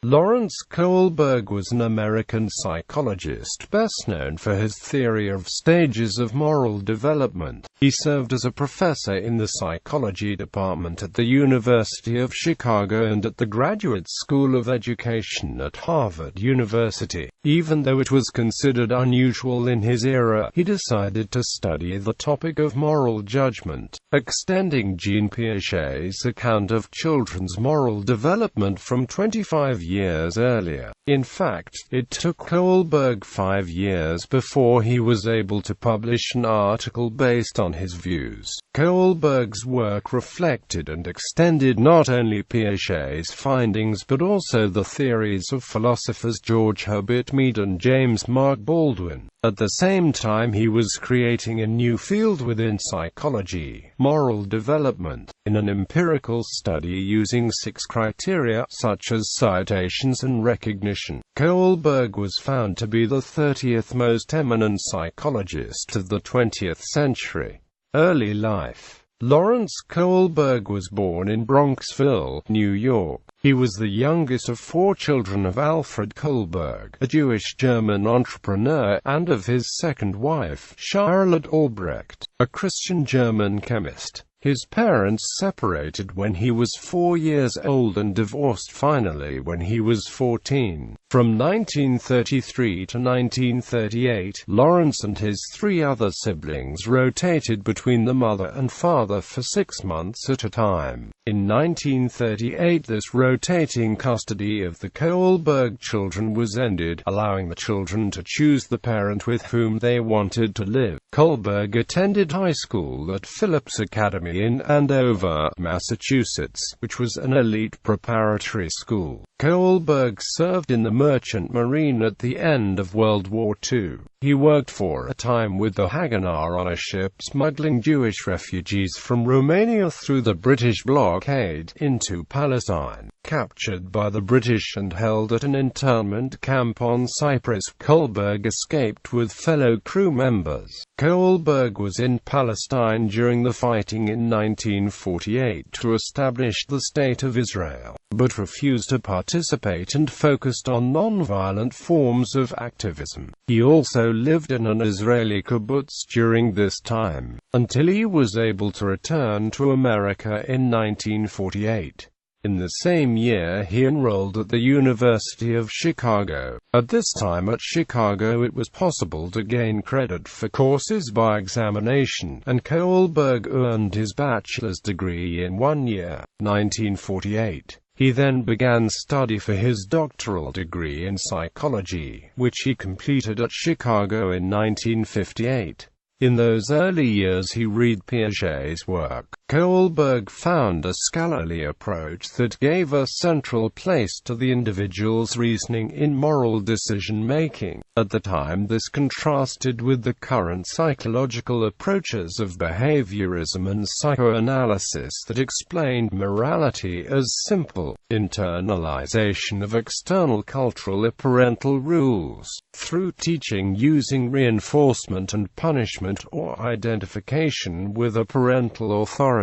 Lawrence Kohlberg was an American psychologist best known for his theory of stages of moral development. He served as a professor in the psychology department at the University of Chicago and at the Graduate School of Education at Harvard University. Even though it was considered unusual in his era, he decided to study the topic of moral judgment, extending Jean Piaget's account of children's moral development from 25 years earlier. In fact, it took Kohlberg 5 years before he was able to publish an article based on his views. Kohlberg's work reflected and extended not only Piaget's findings but also the theories of philosophers George Herbert Mead and James Mark Baldwin. At the same time, he was creating a new field within psychology, moral development, in an empirical study using 6 criteria, such as citations and recognition. Kohlberg was found to be the 30th most eminent psychologist of the 20th century. Early life. Lawrence Kohlberg was born in Bronxville, New York. He was the youngest of 4 children of Alfred Kohlberg, a Jewish-German entrepreneur, and of his second wife, Charlotte Albrecht, a Christian German chemist. His parents separated when he was 4 years old and divorced finally when he was 14. From 1933 to 1938, Lawrence and his 3 other siblings rotated between the mother and father for 6 months at a time. In 1938, this rotating custody of the Kohlberg children was ended, allowing the children to choose the parent with whom they wanted to live. Kohlberg attended high school at Phillips Academy in Andover, Massachusetts, which was an elite preparatory school. Kohlberg served in the Merchant Marine at the end of World War II. He worked for a time with the Haganah on a ship smuggling Jewish refugees from Romania through the British blockade into Palestine. Captured by the British and held at an internment camp on Cyprus, Kohlberg escaped with fellow crew members. Kohlberg was in Palestine during the fighting in 1948 to establish the State of Israel, but refused to participate and focused on non-violent forms of activism. He also lived in an Israeli kibbutz during this time, until he was able to return to America in 1948. In the same year he enrolled at the University of Chicago. At this time at Chicago it was possible to gain credit for courses by examination, and Kohlberg earned his bachelor's degree in 1 year, 1948. He then began study for his doctoral degree in psychology, which he completed at Chicago in 1958. In those early years he read Piaget's work. Kohlberg found a scholarly approach that gave a central place to the individual's reasoning in moral decision-making. At the time this contrasted with the current psychological approaches of behaviorism and psychoanalysis that explained morality as simple internalization of external cultural or parental rules, through teaching using reinforcement and punishment or identification with a parental authority.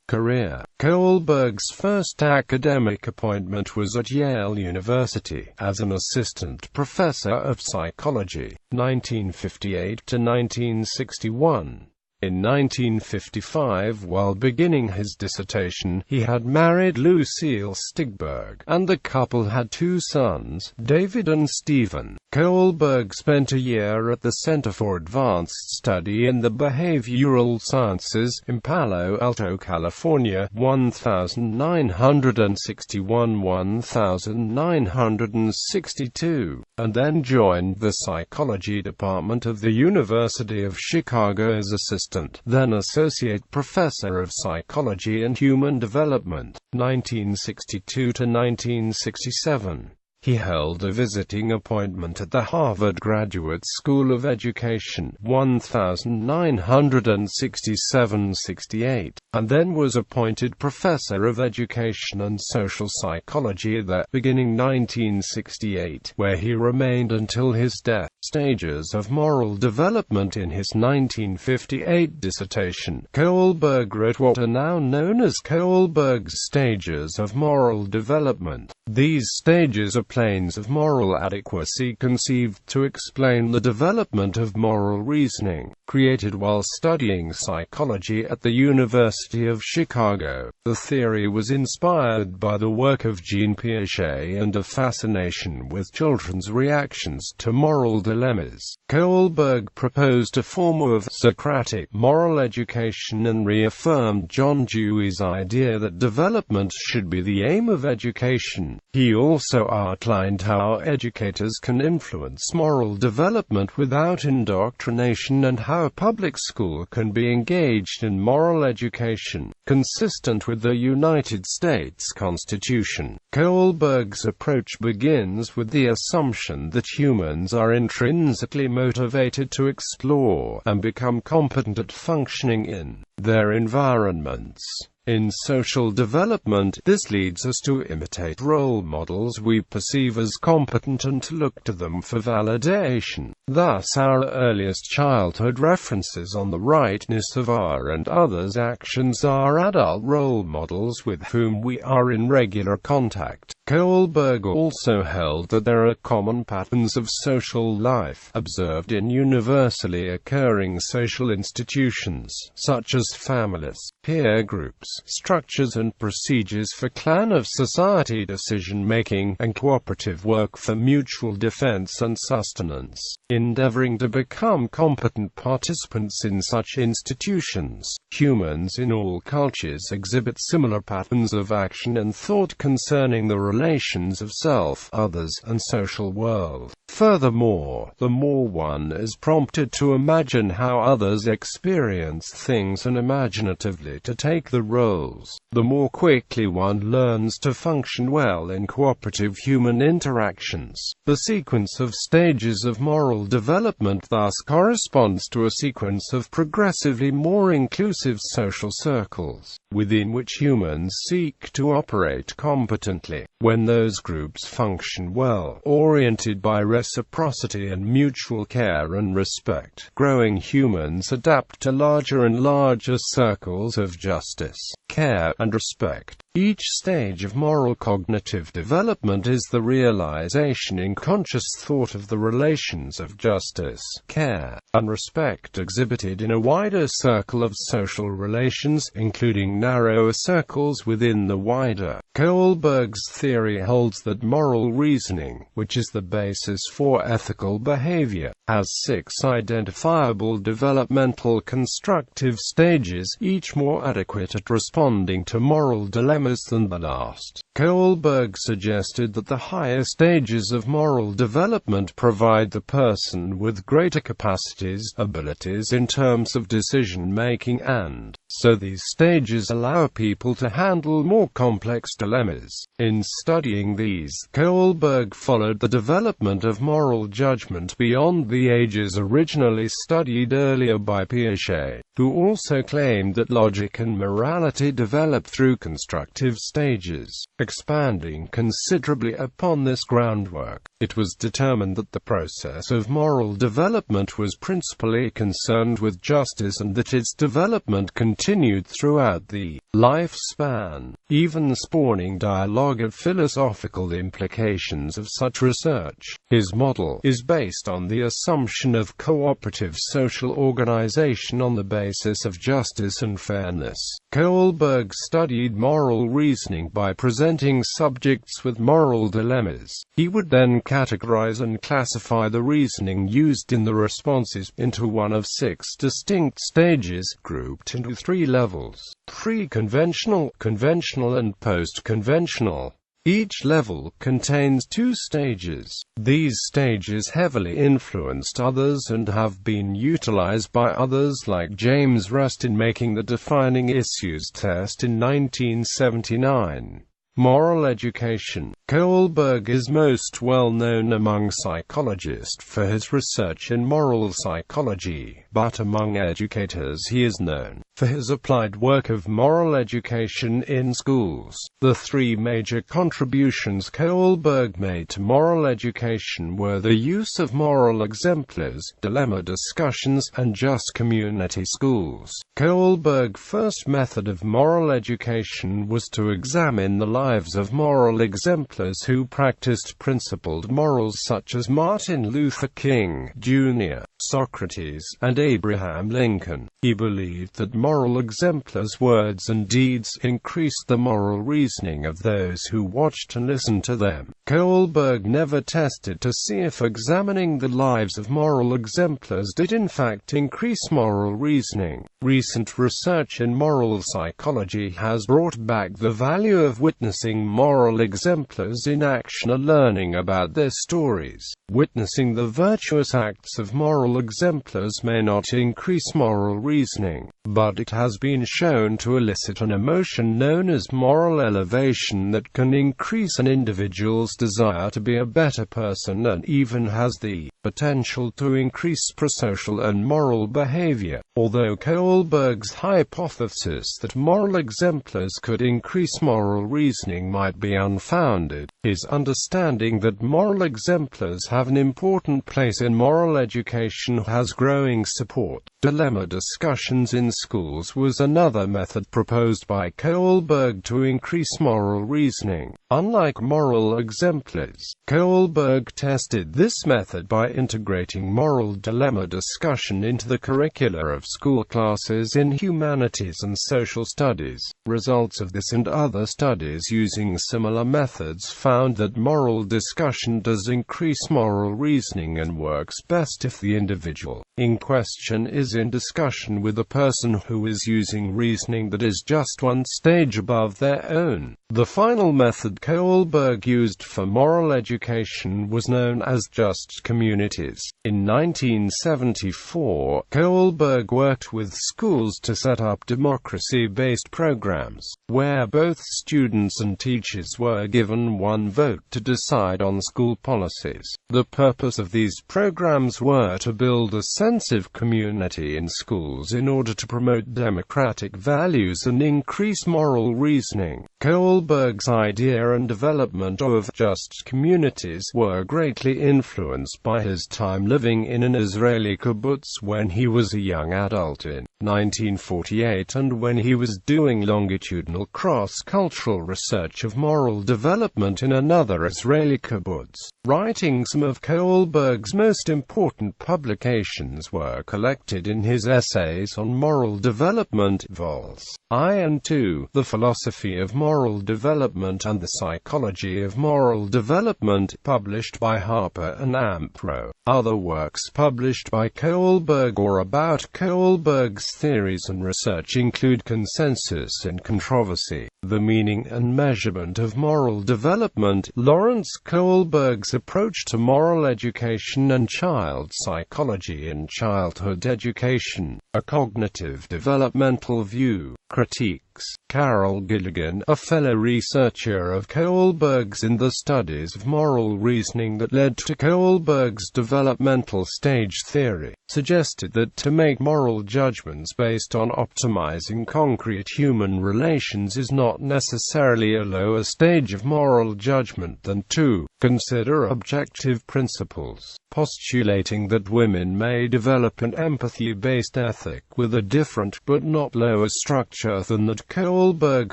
Career. Kohlberg's first academic appointment was at Yale University, as an assistant professor of psychology, 1958 to 1961. In 1955, while beginning his dissertation, he had married Lucille Stigberg, and the couple had 2 sons, David and Stephen. Kohlberg spent a year at the Center for Advanced Study in the Behavioral Sciences in Palo Alto, California, 1961–1962, and then joined the psychology department of the University of Chicago as assistant, then associate professor of psychology and human development, 1962 to 1967. He held a visiting appointment at the Harvard Graduate School of Education, 1967–68, and then was appointed professor of education and social psychology there, beginning 1968, where he remained until his death. Stages of Moral Development in his 1958 dissertation. Kohlberg wrote what are now known as Kohlberg's stages of moral development. These stages are planes of moral adequacy conceived to explain the development of moral reasoning. Created while studying psychology at the University of Chicago, the theory was inspired by the work of Jean Piaget and a fascination with children's reactions to moral dilemmas. Kohlberg proposed a form of Socratic moral education and reaffirmed John Dewey's idea that development should be the aim of education. He also outlined how educators can influence moral development without indoctrination and how public school can be engaged in moral education, consistent with the United States Constitution. Kohlberg's approach begins with the assumption that humans are intrinsically motivated to explore and become competent at functioning in their environments. In social development, this leads us to imitate role models we perceive as competent and to look to them for validation. Thus, our earliest childhood references on the rightness of our and others' actions are adult role models with whom we are in regular contact. Kohlberg also held that there are common patterns of social life, observed in universally occurring social institutions, such as families, peer groups, structures and procedures for clan of society decision-making, and cooperative work for mutual defense and sustenance. Endeavoring to become competent participants in such institutions, humans in all cultures exhibit similar patterns of action and thought concerning the relations of self, others, and social world. Furthermore, the more one is prompted to imagine how others experience things and imaginatively to take the roles, the more quickly one learns to function well in cooperative human interactions. The sequence of stages of moral development thus corresponds to a sequence of progressively more inclusive social circles, within which humans seek to operate competently. When those groups function well, oriented by reciprocity and mutual care and respect, growing humans adapt to larger and larger circles of justice, care, and respect. Each stage of moral cognitive development is the realization in conscious thought of the relations of justice, care, and respect exhibited in a wider circle of social relations, including narrower circles within the wider. Kohlberg's theory holds that moral reasoning, which is the basis for ethical behavior, has 6 identifiable developmental constructive stages, each more adequate at responding to moral dilemmas than the last. Kohlberg suggested that the higher stages of moral development provide the person with greater capacities, abilities in terms of decision-making, and so these stages allow people to handle more complex dilemmas. In studying these, Kohlberg followed the development of moral judgment beyond the ages originally studied earlier by Piaget, who also claimed that logic and morality develop through constructive stages. Expanding considerably upon this groundwork, it was determined that the process of moral development was principally concerned with justice and that its development continued throughout the lifespan, even spawning dialogue of philosophical implications of such research. His model is based on the assumption of cooperative social organization on the basis of justice and fairness. Kohlberg studied moral reasoning by presenting subjects with moral dilemmas. He would then categorize and classify the reasoning used in the responses into one of 6 distinct stages, grouped into 3 levels: pre-conventional, conventional, and post-conventional. Each level contains 2 stages. These stages heavily influenced others and have been utilized by others like James Rust in making the Defining Issues test in 1979. Moral education. Kohlberg is most well known among psychologists for his research in moral psychology, but among educators he is known for his applied work of moral education in schools. The three major contributions Kohlberg made to moral education were the use of moral exemplars, dilemma discussions, and just community schools. Kohlberg's first method of moral education was to examine the lives of moral exemplars who practiced principled morals such as Martin Luther King, Jr., Socrates, and Abraham Lincoln. He believed that moral exemplars' words and deeds increased the moral reasoning of those who watched and listened to them. Kohlberg never tested to see if examining the lives of moral exemplars did in fact increase moral reasoning. Recent research in moral psychology has brought back the value of witnessing moral exemplars in action and learning about their stories. Witnessing the virtuous acts of moral exemplars may not increase moral reasoning, but it has been shown to elicit an emotion known as moral elevation that can increase an individual's desire to be a better person and even has the potential to increase prosocial and moral behavior. Although Kohlberg's hypothesis that moral exemplars could increase moral reasoning might be unfounded, his understanding that moral exemplars have an important place in moral education has growing support. Dilemma discussions in schools was another method proposed by Kohlberg to increase moral reasoning. Unlike moral exemplars, Kohlberg tested this method by integrating moral dilemma discussion into the curricula of school classes in humanities and social studies. Results of this and other studies using similar methods found that moral discussion does increase moral reasoning and works best if the individual in question is in discussion with a person who is using reasoning that is just one stage above their own. The final method Kohlberg used for moral education was known as just communities. In 1974, Kohlberg worked with schools to set up democracy-based programs, where both students and teachers were given one vote to decide on school policies. The purpose of these programs were to build a sense of community in schools in order to promote democratic values and increase moral reasoning. Kohlberg's idea and development of just communities were greatly influenced by his time living in an Israeli kibbutz when he was a young adult in 1948 and when he was doing longitudinal cross-cultural research of moral development in another Israeli kibbutz. Writing some of Kohlberg's most important publications were collected in his essays on moral development, vols. I and II, The Philosophy of Moral Development and the Psychology of Moral Development, published by Harper and Ampro. Other works published by Kohlberg or about Kohlberg's theories and research include Consensus and Controversy, The Meaning and Measurement of Moral Development, Lawrence Kohlberg's Approach to Moral Education and Child Psychology in Childhood Education, A Cognitive Developmental View, Critiques. Carol Gilligan, a fellow researcher of Kohlberg's in the studies of moral reasoning that led to Kohlberg's developmental stage theory, suggested that to make moral judgments based on optimizing concrete human relations is not necessarily a lower stage of moral judgment than to consider objective principles, postulating that women may develop an empathy-based ethic with a different but not lower structure than that Kohlberg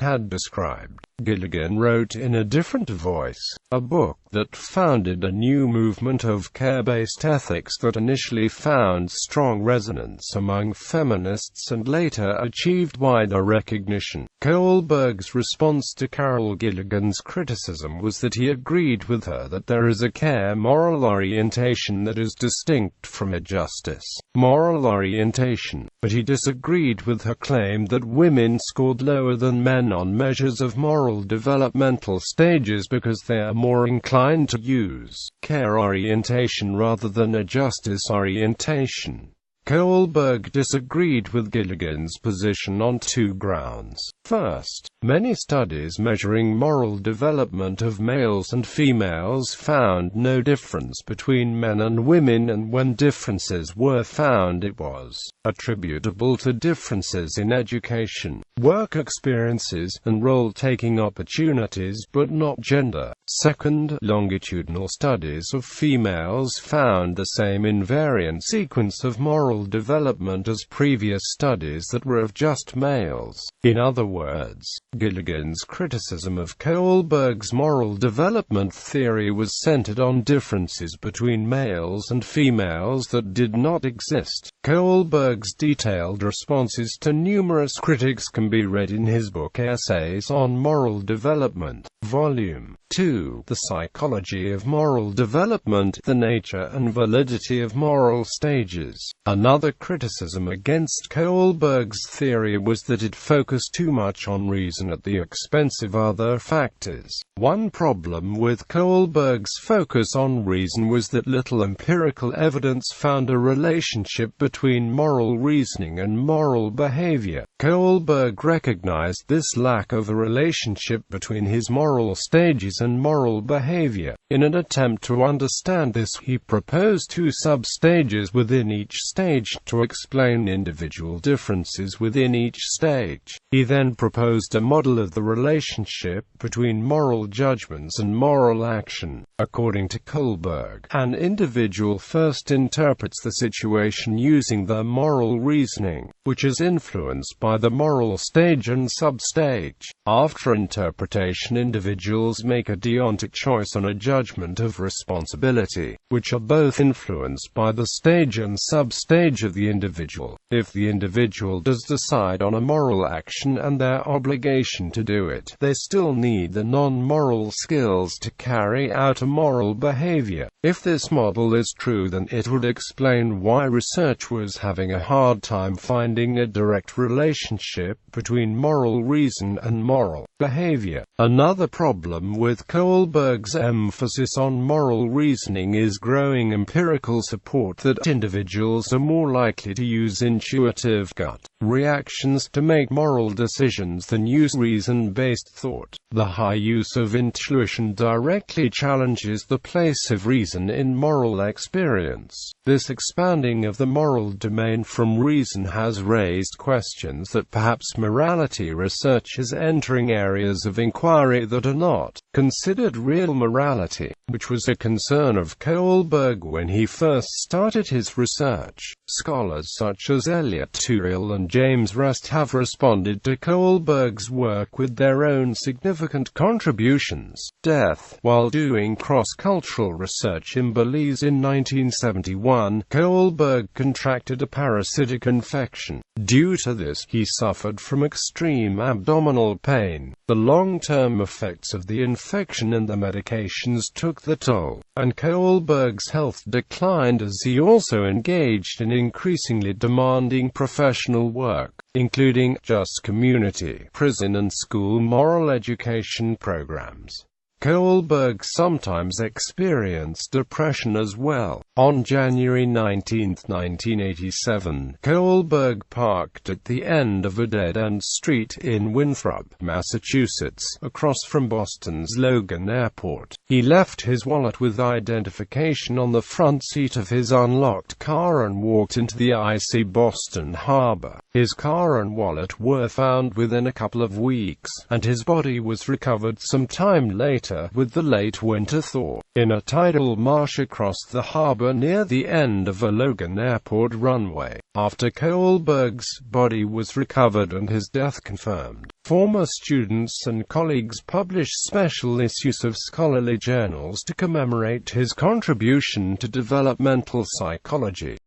had described. Gilligan wrote In a Different Voice, a book that founded a new movement of care-based ethics that initially found strong resonance among feminists and later achieved wider recognition. Kohlberg's response to Carol Gilligan's criticism was that he agreed with her that there is a care moral orientation that is distinct from a justice moral orientation, but he disagreed with her claim that women scored lower than men on measures of moral developmental stages because they are more inclined to use care orientation rather than a justice orientation. Kohlberg disagreed with Gilligan's position on two grounds. First, many studies measuring moral development of males and females found no difference between men and women, and when differences were found it was attributable to differences in education, work experiences, and role-taking opportunities, but not gender. Second, longitudinal studies of females found the same invariant sequence of moral development as previous studies that were of just males. In other words, Gilligan's criticism of Kohlberg's moral development theory was centered on differences between males and females that did not exist. Kohlberg's detailed responses to numerous critics can be read in his book Essays on Moral Development, Volume 2, The Psychology of Moral Development, The Nature and Validity of Moral Stages. Another criticism against Kohlberg's theory was that it focused too much on reason at the expense of other factors. One problem with Kohlberg's focus on reason was that little empirical evidence found a relationship between moral reasoning and moral behavior. Kohlberg recognized this lack of a relationship between his moral stages and moral behavior. In an attempt to understand this, he proposed two sub-stages within each stage to explain individual differences within each stage. He then proposed a model of the relationship between moral judgments and moral action. According to Kohlberg, an individual first interprets the situation using their moral reasoning, which is influenced by the moral stage and sub-stage. After interpretation, individuals make a deontic choice and a judgment of responsibility, which are both influenced by the stage and sub-stage of the individual. If the individual does decide on a moral action and their obligation to do it, they still need the non-moral skills to carry out a moral behavior. If this model is true, then it would explain why research was having a hard time finding a direct relationship between moral reason and moral behavior. Another problem with Kohlberg's emphasis on moral reasoning is growing empirical support that individuals are more likely to use intuitive gut reactions to make moral decisions than use reason-based thought. The high use of intuition directly challenges the place of reason in moral experience. This expanding of the moral domain from reason has raised questions that perhaps morality research is entering areas of inquiry that are not considered real morality, which was a concern of Kohlberg when he first started his research. Scholars such as Elliot Turiel and James Rust have responded to Kohlberg's work with their own significant contributions. Death. While doing cross-cultural research in Belize in 1971, Kohlberg contracted a parasitic infection. Due to this, he suffered from extreme abdominal pain. The long-term effects of the infection and the medications took the toll, and Kohlberg's health declined as he also engaged in increasingly demanding professional work, including just community, prison and school moral education programs. Kohlberg sometimes experienced depression as well. On January 19, 1987, Kohlberg parked at the end of a dead-end street in Winthrop, Massachusetts, across from Boston's Logan Airport. He left his wallet with identification on the front seat of his unlocked car and walked into the icy Boston harbor. His car and wallet were found within a couple of weeks, and his body was recovered some time later with the late winter thaw in a tidal marsh across the harbor near the end of a Logan Airport runway. After Kohlberg's body was recovered and his death confirmed, former students and colleagues published special issues of scholarly journals to commemorate his contribution to developmental psychology.